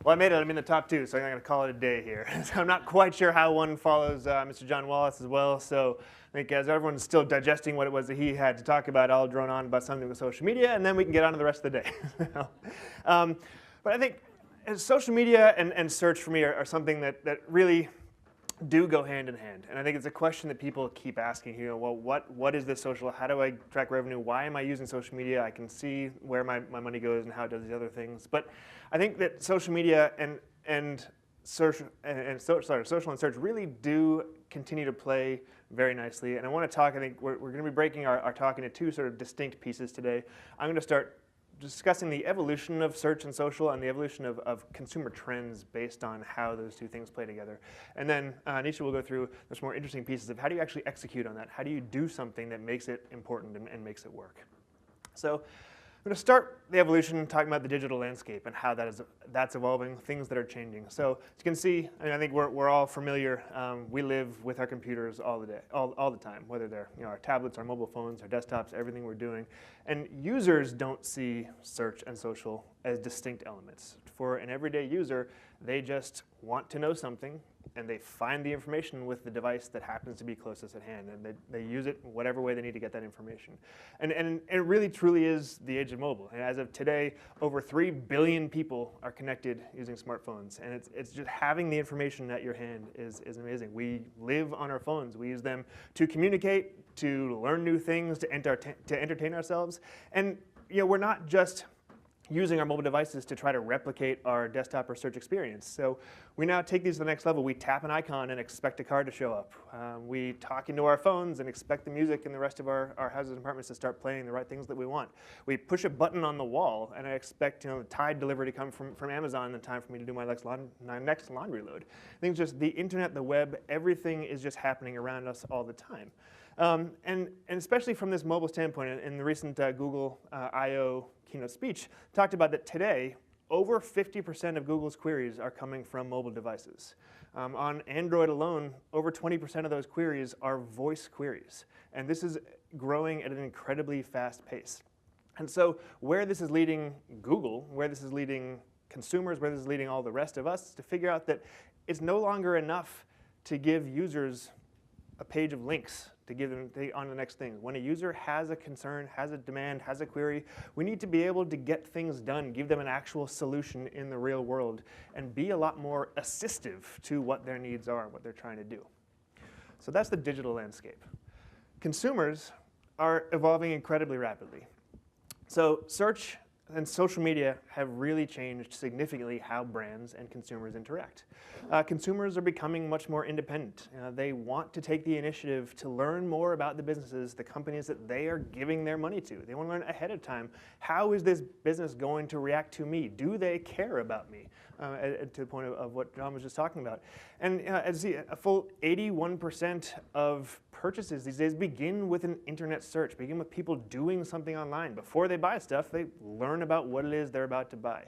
Well, I made it. I'm in the top 2, so I'm going to call it a day here. So I'm not quite sure how one follows Mr. John Wallace as well. So I think as everyone's still digesting what it was that he had to talk about, I'll drone on about something with social media, and then we can get on to the rest of the day. But I think social media and search for me are something that really do go hand in hand. And I think it's a question that people keep asking, well, what is this social? How do I track revenue? Why am I using social media? I can see where my money goes and how it does these other things. But I think that social media and social and search really do continue to play very nicely. And I want to talk, I think we're going to be breaking our talk into 2 sort of distinct pieces today. I'm going to start discussing the evolution of search and social and the evolution of consumer trends based on how those 2 things play together. And then Nisha will go through those more interesting pieces of how do you actually execute on that? How do you do something that makes it important and makes it work? So I'm going to start the evolution talking about the digital landscape and how that's evolving, things that are changing. So as you can see, I think we're all familiar. We live with our computers all the day, all the time, whether they're our tablets, our mobile phones, our desktops, everything we're doing. And users don't see search and social as distinct elements. For an everyday user, they just want to know something, and they find the information with the device that happens to be closest at hand, and they use it whatever way they need to get that information. And it really truly is the age of mobile. And as of today, over 3 billion people are connected using smartphones, and it's just having the information at your hand is amazing. We live on our phones. We use them to communicate, to learn new things, to entertain ourselves. And we're not just using our mobile devices to try to replicate our desktop or search experience. So we now take these to the next level. We tap an icon and expect a car to show up. We talk into our phones and expect the music in the rest of our houses and apartments to start playing the right things that we want. We push a button on the wall and I expect the Tide delivery to come from Amazon in time for me to do my next laundry load. I think just the internet, the web, everything is just happening around us all the time. And especially from this mobile standpoint, in the recent Google I/O keynote speech, talked about that today, over 50% of Google's queries are coming from mobile devices. On Android alone, over 20% of those queries are voice queries. And this is growing at an incredibly fast pace. And so where this is leading Google, where this is leading consumers, where this is leading all the rest of us, is to figure out that it's no longer enough to give users a page of links to give them on the next thing. When a user has a concern, has a demand, has a query, we need to be able to get things done, give them an actual solution in the real world, and be a lot more assistive to what their needs are and what they're trying to do. So that's the digital landscape. Consumers are evolving incredibly rapidly. So search and social media have really changed significantly how brands and consumers interact. Consumers are becoming much more independent. They want to take the initiative to learn more about the businesses, the companies that they are giving their money to. They want to learn ahead of time, how is this business going to react to me? Do they care about me? To the point of what John was just talking about. And as you see, a full 81% of purchases these days begin with an internet search, begin with people doing something online. Before they buy stuff, they learn about what it is they're about to buy.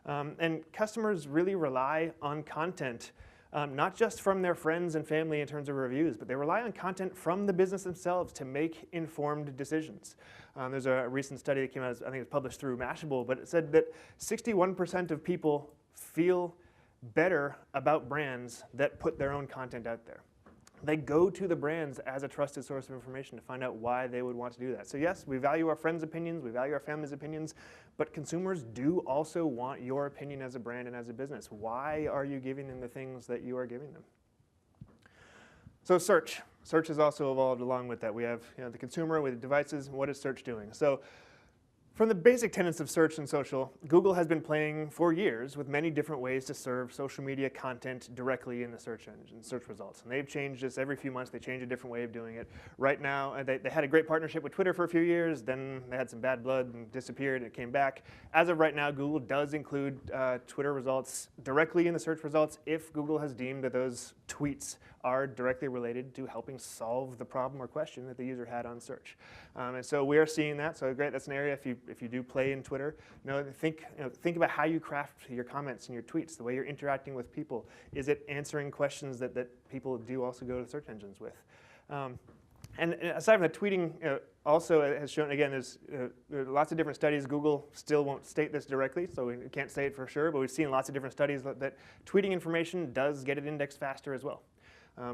And customers really rely on content, not just from their friends and family in terms of reviews, but they rely on content from the business themselves to make informed decisions. There's a recent study that came out, I think it was published through Mashable, but it said that 61% of people feel better about brands that put their own content out there. They go to the brands as a trusted source of information to find out why they would want to do that. So yes, we value our friends' opinions, we value our family's opinions, but consumers do also want your opinion as a brand and as a business. Why are you giving them the things that you are giving them? So search. Search has also evolved along with that. We have the consumer with devices, and what is search doing? So from the basic tenets of search and social, Google has been playing for years with many different ways to serve social media content directly in the search engine, search results. And they've changed this every few months. They change a different way of doing it. Right now, they had a great partnership with Twitter for a few years. Then they had some bad blood and disappeared, and it came back. As of right now, Google does include Twitter results directly in the search results if Google has deemed that those tweets are directly related to helping solve the problem or question that the user had on search. And so we are seeing that. So great, that's an area if you do play in Twitter, think about how you craft your comments and your tweets, the way you're interacting with people. Is it answering questions that people do also go to search engines with? And aside from the tweeting, also has shown, again, there are lots of different studies. Google still won't state this directly, so we can't say it for sure, but we've seen lots of different studies that tweeting information does get it indexed faster as well.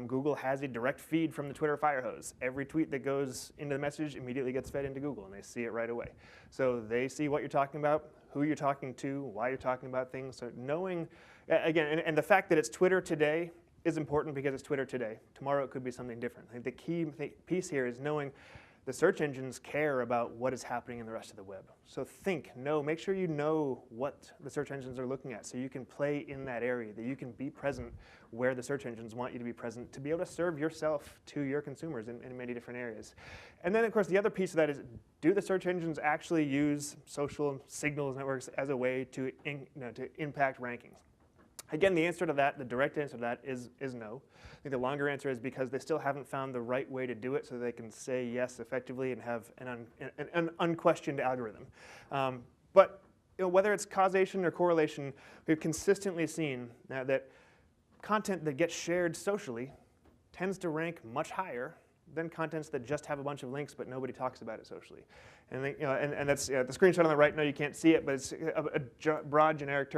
Google has a direct feed from the Twitter firehose. Every tweet that goes into the message immediately gets fed into Google, and they see it right away. So they see what you're talking about, who you're talking to, why you're talking about things. So knowing, again, and the fact that it's Twitter today is important because it's Twitter today. Tomorrow it could be something different. I think the key piece here is knowing the search engines care about what is happening in the rest of the web. So make sure you know what the search engines are looking at so you can play in that area, that you can be present where the search engines want you to be present to be able to serve yourself to your consumers in many different areas. And then, of course, the other piece of that is, do the search engines actually use social signals networks as a way to impact rankings? Again, the answer to that, the direct answer to that is no. I think the longer answer is because they still haven't found the right way to do it so they can say yes effectively and have an unquestioned algorithm. But whether it's causation or correlation, we've consistently seen that content that gets shared socially tends to rank much higher than contents that just have a bunch of links but nobody talks about it socially. And, and that's the screenshot on the right. No, you can't see it, but it's a broad generic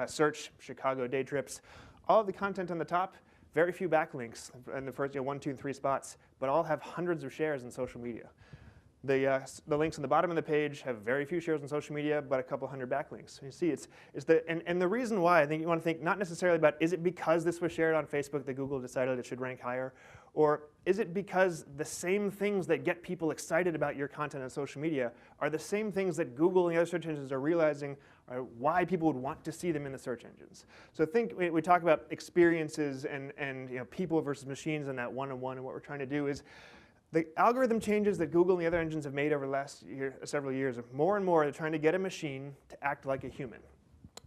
search, Chicago day trips. All of the content on the top, very few backlinks in the first 1, 2, and 3 spots, but all have hundreds of shares in social media. The links on the bottom of the page have very few shares on social media, but a couple hundred backlinks. So you see, and the reason why, I think you want to think not necessarily about, is it because this was shared on Facebook that Google decided it should rank higher? Or is it because the same things that get people excited about your content on social media are the same things that Google and the other search engines are realizing are why people would want to see them in the search engines? So we talk about experiences and people versus machines and that one-on-one, and what we're trying to do is the algorithm changes that Google and the other engines have made over the last several years. More and more, they're trying to get a machine to act like a human,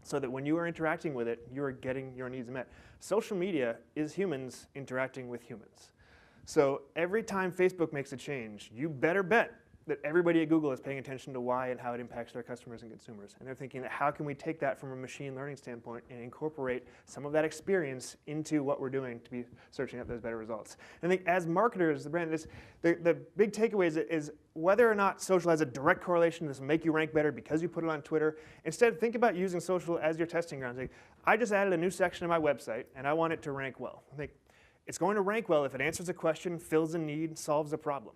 so that when you are interacting with it, you are getting your needs met. Social media is humans interacting with humans. So every time Facebook makes a change, you better bet that everybody at Google is paying attention to why and how it impacts their customers and consumers. And they're thinking that how can we take that from a machine learning standpoint and incorporate some of that experience into what we're doing to be searching out those better results. And I think as marketers, the brand, the big takeaway is whether or not social has a direct correlation to this make you rank better because you put it on Twitter. Instead, think about using social as your testing ground. Like, I just added a new section to my website and I want it to rank well. I think it's going to rank well if it answers a question, fills a need, solves a problem.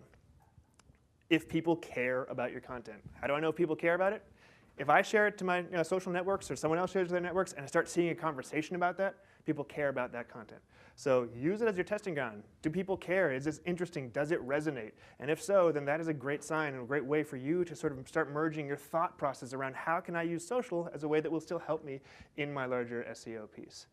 If people care about your content. How do I know if people care about it? If I share it to my social networks or someone else shares it to their networks and I start seeing a conversation about that, people care about that content. So use it as your testing ground. Do people care? Is this interesting? Does it resonate? And if so, then that is a great sign and a great way for you to sort of start merging your thought process around how can I use social as a way that will still help me in my larger SEO piece.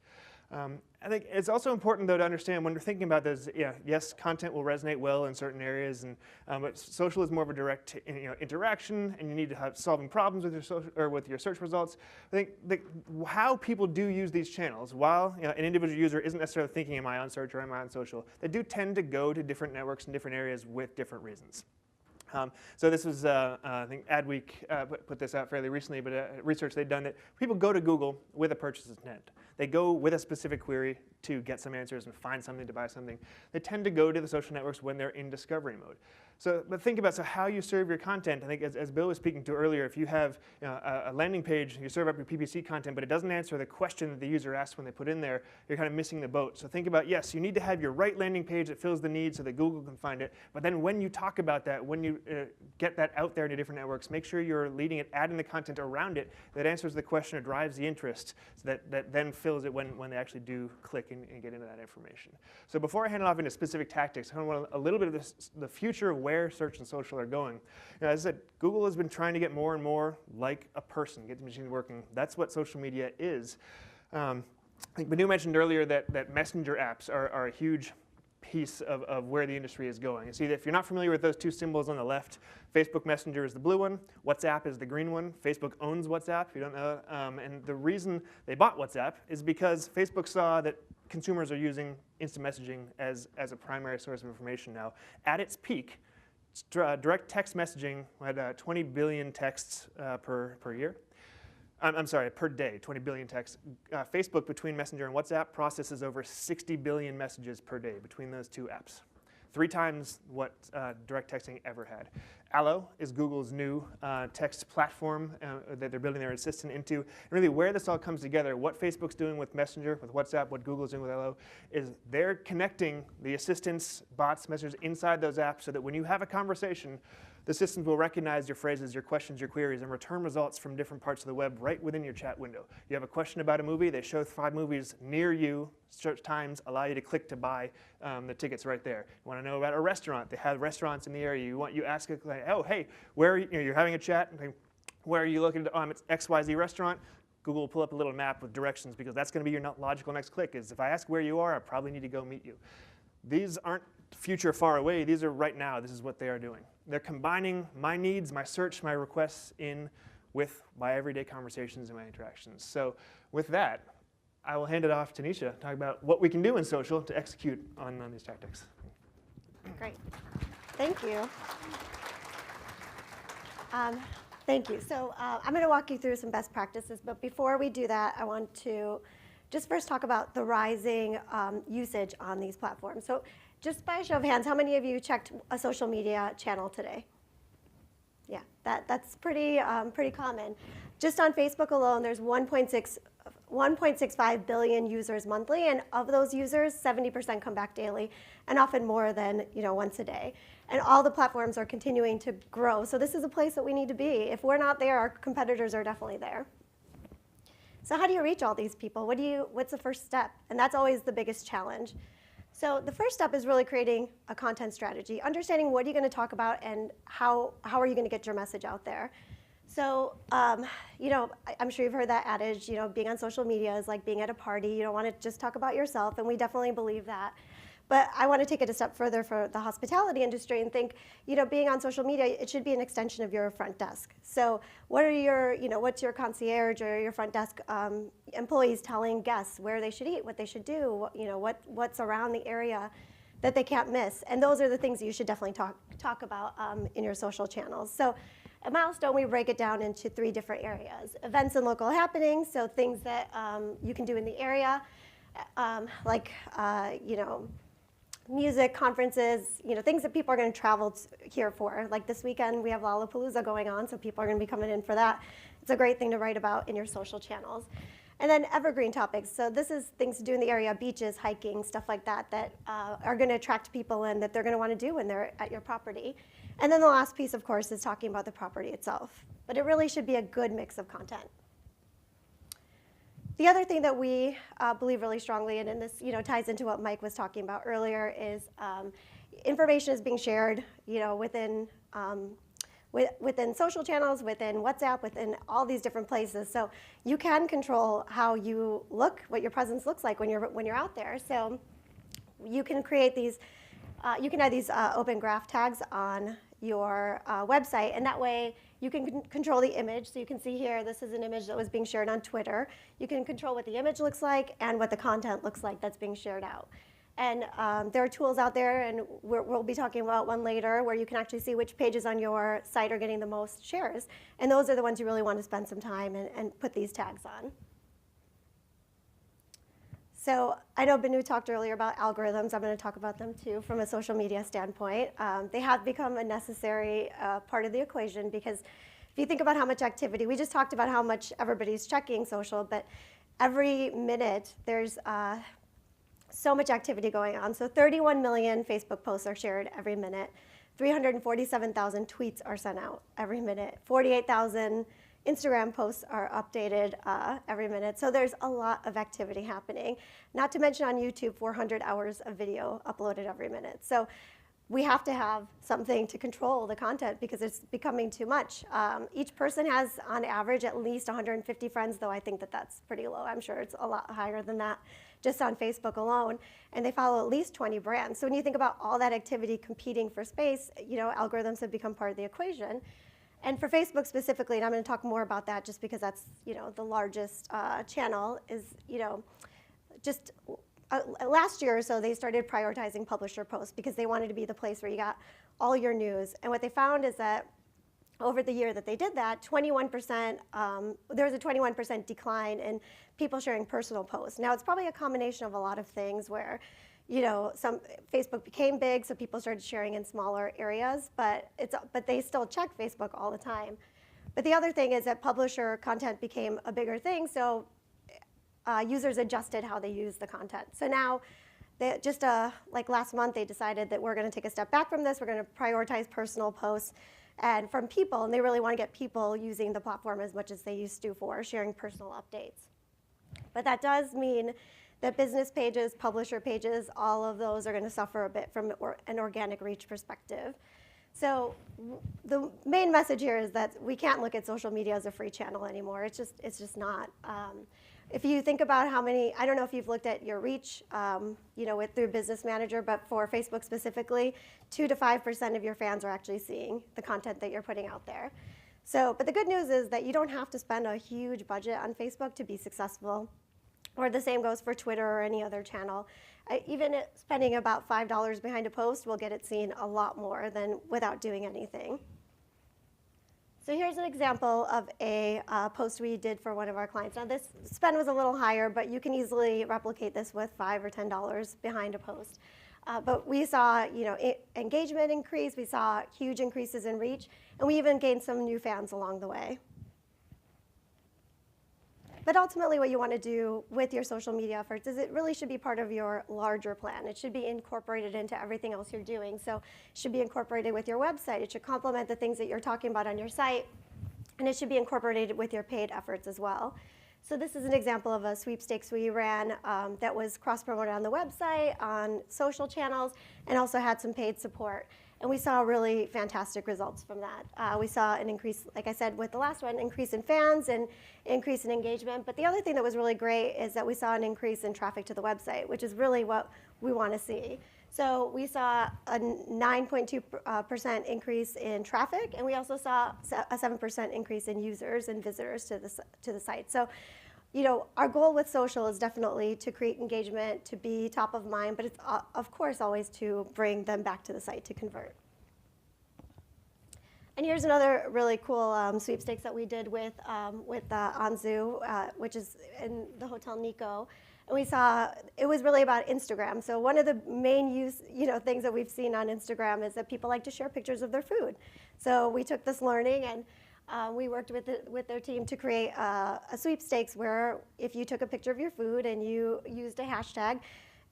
I think it's also important, though, to understand when we're thinking about this, yes, content will resonate well in certain areas, and but social is more of a direct interaction, and you need to have solving problems with your social, or with your search results. I think how people do use these channels, while an individual user isn't necessarily thinking, am I on search or am I on social, they do tend to go to different networks in different areas with different reasons. So this was, I think Adweek put this out fairly recently, but research they'd done that people go to Google with a purchase intent. They go with a specific query to get some answers and find something to buy something. They tend to go to the social networks when they're in discovery mode. So, but think about how you serve your content. I think as Bill was speaking to earlier, if you have a landing page, you serve up your PPC content, but it doesn't answer the question that the user asked when they put in there, you're kind of missing the boat. So think about, yes, you need to have your right landing page that fills the need so that Google can find it. But then when you talk about that, when you get that out there to different networks, make sure you're leading it, adding the content around it that answers the question or drives the interest, so that then fills it when they actually do click and get into that information. So before I hand it off into specific tactics, I want a little bit of the future of where search and social are going. As I said, Google has been trying to get more and more like a person, get the machines working. That's what social media is. I think Manu mentioned earlier that messenger apps are a huge piece of where the industry is going. You see that if you're not familiar with those two symbols on the left, Facebook Messenger is the blue one, WhatsApp is the green one. Facebook owns WhatsApp, if you don't know. And the reason they bought WhatsApp is because Facebook saw that consumers are using instant messaging as a primary source of information now. At its peak, direct text messaging had 20 billion texts per year. I'm sorry, per day, 20 billion texts. Facebook, between Messenger and WhatsApp, processes over 60 billion messages per day between those two apps. 3 times what direct texting ever had. Allo is Google's new text platform that they're building their assistant into. And really where this all comes together, what Facebook's doing with Messenger, with WhatsApp, what Google's doing with Allo, is they're connecting the assistants, bots, messengers inside those apps so that when you have a conversation, the systems will recognize your phrases, your questions, your queries, and return results from different parts of the web right within your chat window. You have a question about a movie, they show 5 movies near you, search times, allow you to click to buy the tickets right there. You want to know about a restaurant, they have restaurants in the area. You ask it, like, oh, hey, where are you? You're having a chat, and where are you looking to, it's XYZ restaurant. Google will pull up a little map with directions because that's going to be your logical next click is if I ask where you are, I probably need to go meet you. These aren't future far away, these are right now, this is what they are doing. They're combining my needs, my search, my requests in with my everyday conversations and my interactions. So with that, I will hand it off to Nisha to talk about what we can do in social to execute on these tactics. Great. Thank you. Thank you. So I'm going to walk you through some best practices, but before we do that, I want to just first talk about the rising usage on these platforms. So just by a show of hands, how many of you checked a social media channel today? Yeah, that's pretty common. Just on Facebook alone, there's 1.65 billion users monthly, and of those users, 70% come back daily, and often more than once a day. And all the platforms are continuing to grow, so this is a place that we need to be. If we're not there, our competitors are definitely there. So how do you reach all these people? What's the first step? And that's always the biggest challenge. So the first step is really creating a content strategy, understanding what are you going to talk about and how are you going to get your message out there. So, I'm sure you've heard that adage, being on social media is like being at a party. You don't want to just talk about yourself, and we definitely believe that. But I want to take it a step further for the hospitality industry and think, being on social media, it should be an extension of your front desk. So what are your, what's your concierge or your front desk employees telling guests where they should eat, what they should do, what's around the area that they can't miss? And those are the things that you should definitely talk about in your social channels. So at Milestone, we break it down into 3 different areas. Events and local happenings, so things that you can do in the area, music, conferences, things that people are going to travel here for. Like this weekend, we have Lollapalooza going on, so people are going to be coming in for that. It's a great thing to write about in your social channels. And then evergreen topics. So this is things to do in the area, beaches, hiking, stuff like that, that are going to attract people and that they're going to want to do when they're at your property. And then the last piece, of course, is talking about the property itself. But it really should be a good mix of content. The other thing that we believe really strongly in, and this ties into what Mike was talking about earlier, is information is being shared within social channels, within WhatsApp, within all these different places. So you can control how you look, what your presence looks like when you're out there. So you can create these, you can add these open graph tags on your website, and that way you can control the image. So you can see here, this is an image that was being shared on Twitter. You can control what the image looks like and what the content looks like that's being shared out. And there are tools out there, and we'll be talking about one later, where you can actually see which pages on your site are getting the most shares. And those are the ones you really want to spend some time and put these tags on. So I know Benu talked earlier about algorithms. I'm going to talk about them too from a social media standpoint. They have become a necessary part of the equation because if you think about how much activity, we just talked about how much everybody's checking social, but every minute there's so much activity going on. So 31 million Facebook posts are shared every minute. 347,000 tweets are sent out every minute. 48,000 Instagram posts are updated every minute. So there's a lot of activity happening. Not to mention on YouTube, 400 hours of video uploaded every minute. So we have to have something to control the content because it's becoming too much. Each person has, on average, at least 150 friends, though I think that that's pretty low. I'm sure it's a lot higher than that just on Facebook alone. And they follow at least 20 brands. So when you think about all that activity competing for space, algorithms have become part of the equation. And for Facebook specifically, and I'm going to talk more about that just because that's the largest channel, is just last year or so they started prioritizing publisher posts because they wanted to be the place where you got all your news. And what they found is that over the year that they did that, 21%, there was a 21% decline in people sharing personal posts. Now it's probably a combination of a lot of things where some Facebook became big, so people started sharing in smaller areas, but they still check Facebook all the time. But the other thing is that publisher content became a bigger thing, so users adjusted how they use the content. So now, like last month, they decided that we're going to take a step back from this. We're going to prioritize personal posts and from people, and they really want to get people using the platform as much as they used to for sharing personal updates. But that does mean that business pages, publisher pages, all of those are going to suffer a bit from an organic reach perspective. So the main message here is that we can't look at social media as a free channel anymore. It's just not. If you think about how many, I don't know if you've looked at your reach, through Business Manager, but for Facebook specifically, 2 to 5% of your fans are actually seeing the content that you're putting out there. So, but the good news is that you don't have to spend a huge budget on Facebook to be successful. Or the same goes for Twitter or any other channel. Even spending about $5 behind a post will get it seen a lot more than without doing anything. So here's an example of a post we did for one of our clients. Now this spend was a little higher, but you can easily replicate this with $5 or $10 behind a post. But we saw engagement increase, we saw huge increases in reach, and we even gained some new fans along the way. But ultimately what you want to do with your social media efforts is it really should be part of your larger plan. It should be incorporated into everything else you're doing. So it should be incorporated with your website. It should complement the things that you're talking about on your site. And it should be incorporated with your paid efforts as well. So this is an example of a sweepstakes we ran that was cross-promoted on the website, on social channels, and also had some paid support. And we saw really fantastic results from that. We saw an increase, like I said, with the last one, increase in fans and increase in engagement. But the other thing that was really great is that we saw an increase in traffic to the website, which is really what we want to see. So we saw a 9.2% increase in traffic, and we also saw a 7% increase in users and visitors to the site. So, our goal with social is definitely to create engagement, to be top of mind, but it's of course always to bring them back to the site to convert. And here's another really cool sweepstakes that we did with Anzu, which is in the Hotel Nico. And we saw it was really about Instagram. So one of the main things that we've seen on Instagram is that people like to share pictures of their food. So we took this learning and we worked with their team to create a sweepstakes where if you took a picture of your food and you used a hashtag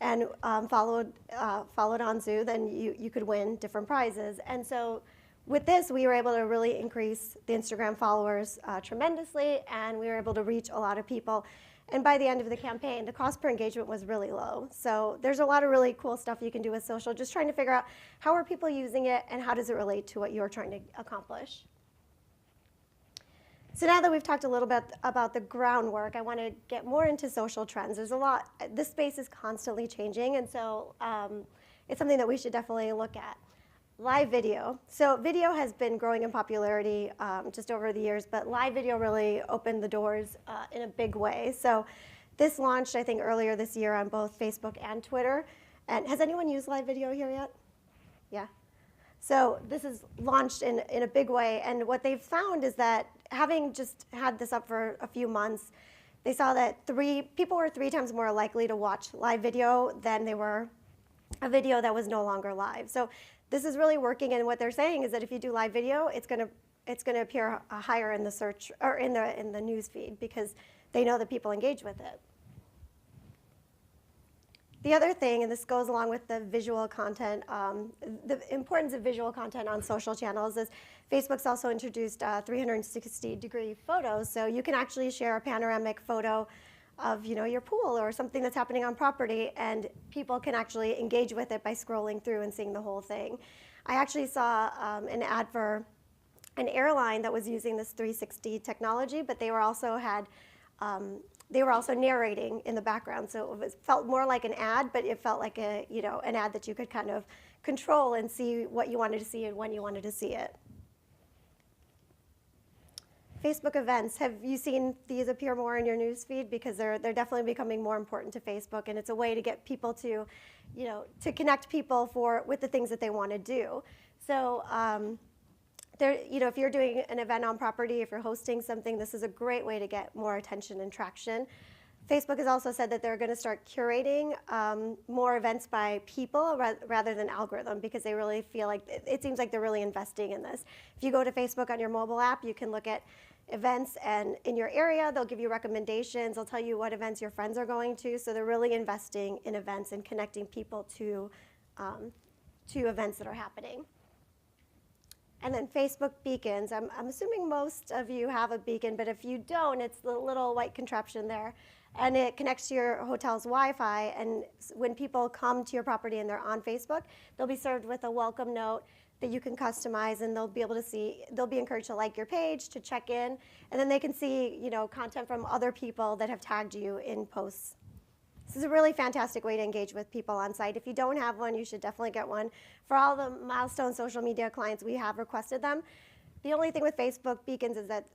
and followed Anzu, then you could win different prizes. And so with this, we were able to really increase the Instagram followers tremendously, and we were able to reach a lot of people. And by the end of the campaign, the cost per engagement was really low. So there's a lot of really cool stuff you can do with social, just trying to figure out how are people using it and how does it relate to what you're trying to accomplish. So now that we've talked a little bit about the groundwork, I want to get more into social trends. There's a lot, this space is constantly changing, and so it's something that we should definitely look at. Live video. So video has been growing in popularity just over the years, but live video really opened the doors in a big way. So this launched, I think, earlier this year on both Facebook and Twitter. And has anyone used live video here yet? Yeah. So this is launched in a big way, and what they've found is that having just had this up for a few months, they saw that people were 3 times more likely to watch live video than they were a video that was no longer live. So this is really working, and what they're saying is that if you do live video, it's going to appear higher in the search or in the news feed because they know that people engage with it. The other thing, and this goes along with the visual content, the importance of visual content on social channels is Facebook's also introduced 360-degree photos, so you can actually share a panoramic photo of your pool or something that's happening on property, and people can actually engage with it by scrolling through and seeing the whole thing. I actually saw an ad for an airline that was using this 360 technology, but they were also narrating in the background, so it felt more like an ad, but it felt like an ad that you could kind of control and see what you wanted to see and when you wanted to see it. Facebook events, have you seen these appear more in your news feed? Because they're definitely becoming more important to Facebook, and it's a way to get people to, to connect people with the things that they want to do. So, if you're doing an event on property, if you're hosting something, this is a great way to get more attention and traction Facebook has also said that they're going to start curating more events by people rather than algorithm, because they really feel like it seems like they're really investing in this. If you go to Facebook on your mobile app, you can look at events, and in your area, they'll give you recommendations. They'll tell you what events your friends are going to. So they're really investing in events and connecting people to events that are happening. And then Facebook beacons. I'm assuming most of you have a beacon, but if you don't, it's the little white contraption there. And it connects to your hotel's Wi-Fi. And when people come to your property and they're on Facebook, they'll be served with a welcome note that you can customize, and they'll be able to see, they'll be encouraged to like your page, to check in, and then they can see, content from other people that have tagged you in posts. This is a really fantastic way to engage with people on site. If you don't have one, you should definitely get one. For all the Milestone social media clients, we have requested them. The only thing with Facebook beacons is that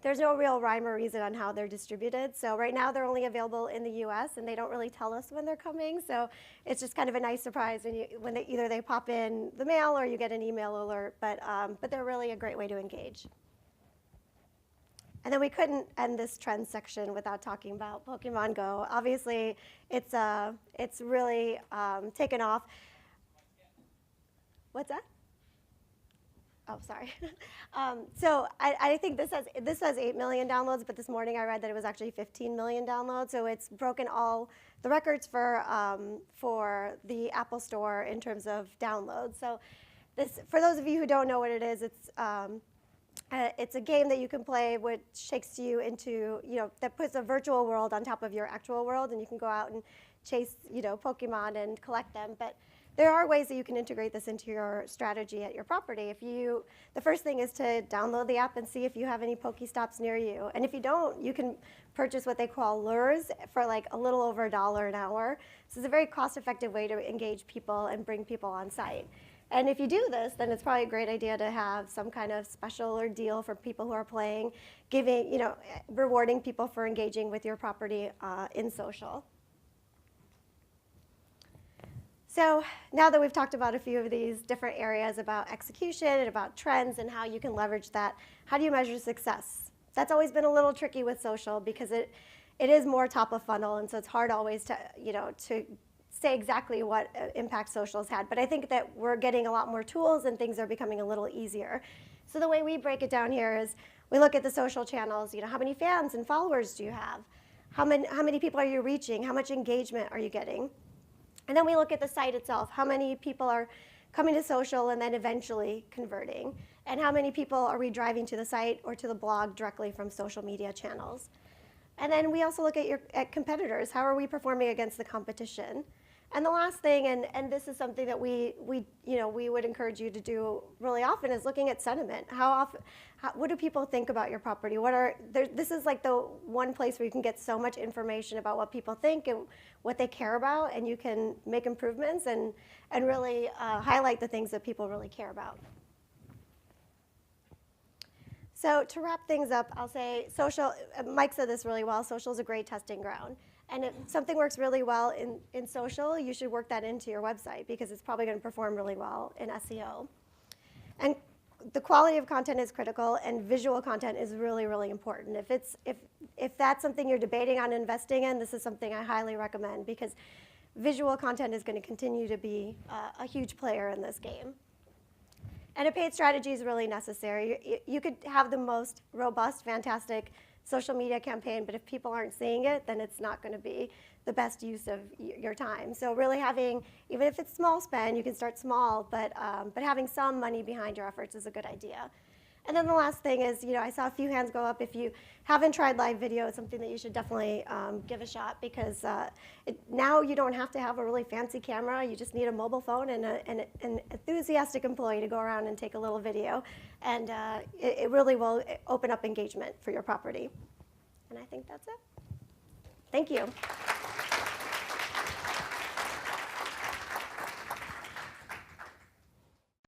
there's no real rhyme or reason on how they're distributed. So right now they're only available in the US, and they don't really tell us when they're coming. So it's just kind of a nice surprise when either they pop in the mail or you get an email alert. But they're really a great way to engage. And then we couldn't end this trend section without talking about Pokemon Go. Obviously, it's really taken off. What's that? Oh, sorry. So I think this has 8 million downloads, but this morning I read that it was actually 15 million downloads. So it's broken all the records for the Apple Store in terms of downloads. So for those of you who don't know what it is, it's a game that you can play which takes you into, that puts a virtual world on top of your actual world, and you can go out and chase, Pokemon and collect them. But there are ways that you can integrate this into your strategy at your property. The first thing is to download the app and see if you have any Pokestops near you. And if you don't, you can purchase what they call lures for like a little over $1 an hour. So it's a very cost-effective way to engage people and bring people on site. And if you do this, then it's probably a great idea to have some kind of special or deal for people who are playing, rewarding people for engaging with your property in social. So now that we've talked about a few of these different areas about execution and about trends and how you can leverage that, how do you measure success? That's always been a little tricky with social, because it is more top of funnel, and so it's hard always to say exactly what impact social has had. But I think that we're getting a lot more tools and things are becoming a little easier. So the way we break it down here is we look at the social channels. How many fans and followers do you have? How many people are you reaching? How much engagement are you getting? And then we look at the site itself. How many people are coming to social and then eventually converting? And how many people are we driving to the site or to the blog directly from social media channels? And then we also look at competitors. How are we performing against the competition? And the last thing, and this is something that we would encourage you to do really often, is looking at sentiment. What do people think about your property? This is like the one place where you can get so much information about what people think and what they care about, and you can make improvements and really highlight the things that people really care about. So to wrap things up, I'll say social. Mike said this really well. Social is a great testing ground. And if something works really well in social, you should work that into your website, because it's probably going to perform really well in SEO. And the quality of content is critical, and visual content is really, really important. If that's something you're debating on investing in, this is something I highly recommend, because visual content is going to continue to be a huge player in this game. And a paid strategy is really necessary. You could have the most robust, fantastic social media campaign, but if people aren't seeing it, then it's not going to be the best use of your time. So really having, even if it's small spend, you can start small, but having some money behind your efforts is a good idea. And then the last thing is, I saw a few hands go up. If you haven't tried live video, it's something that you should definitely give a shot, because now you don't have to have a really fancy camera. You just need a mobile phone and an enthusiastic employee to go around and take a little video. And it really will open up engagement for your property. And I think that's it. Thank you.